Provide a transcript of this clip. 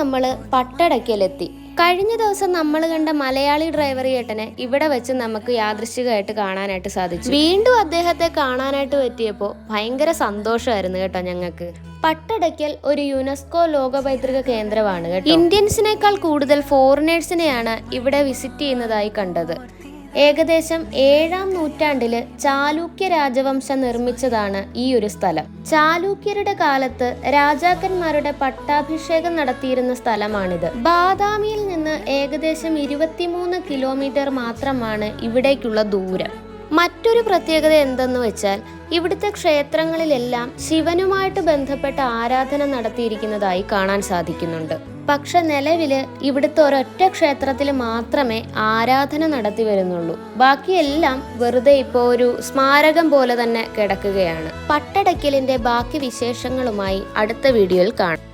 നമ്മൾ പട്ടടയ്ക്കലെത്തി. കഴിഞ്ഞ ദിവസം നമ്മൾ കണ്ട മലയാളി ഡ്രൈവർ ചേട്ടനെ ഇവിടെ വെച്ച് നമുക്ക് യാദൃശ്ചികമായിട്ട് കാണാനായിട്ട് സാധിച്ചു. വീണ്ടും അദ്ദേഹത്തെ കാണാനായിട്ട് പറ്റിയപ്പോൾ ഭയങ്കര സന്തോഷമായിരുന്നു കേട്ടോ ഞങ്ങൾക്ക്. പട്ടടയ്ക്കൽ ഒരു യുനെസ്കോ ലോക പൈതൃക കേന്ദ്രമാണ് കേട്ടോ. ഇന്ത്യൻസിനേക്കാൾ കൂടുതൽ ഫോറിനേഴ്സിനെയാണ് ഇവിടെ വിസിറ്റ് ചെയ്യുന്നതായി കണ്ടത്. ഏകദേശം 7-ാം നൂറ്റാണ്ടില് ചാലൂക്യ രാജവംശം നിർമ്മിച്ചതാണ് ഈ ഒരു സ്ഥലം. ചാലൂക്യരുടെ കാലത്ത് രാജാക്കന്മാരുടെ പട്ടാഭിഷേകം നടത്തിയിരുന്ന സ്ഥലമാണിത്. ബാദാമിയിൽ നിന്ന് ഏകദേശം 23 കിലോമീറ്റർ മാത്രമാണ് ഇവിടേക്കുള്ള ദൂരം. മറ്റൊരു പ്രത്യേകത എന്തെന്ന് വെച്ചാൽ ഇവിടുത്തെ ക്ഷേത്രങ്ങളിലെല്ലാം ശിവനുമായിട്ട് ബന്ധപ്പെട്ട ആരാധന നടത്തിയിരിക്കുന്നതായി കാണാൻ സാധിക്കുന്നുണ്ട്. പക്ഷെ നിലവില് ഇവിടുത്തെ ഒരൊറ്റ ക്ഷേത്രത്തിൽ മാത്രമേ ആരാധന നടത്തി വരുന്നുള്ളൂ. ബാക്കിയെല്ലാം വെറുതെ ഇപ്പോൾ ഒരു സ്മാരകം പോലെ തന്നെ കിടക്കുകയാണ്. പട്ടടയ്ക്കലിന്റെ ബാക്കി വിശേഷങ്ങളുമായി അടുത്ത വീഡിയോയിൽ കാണാം.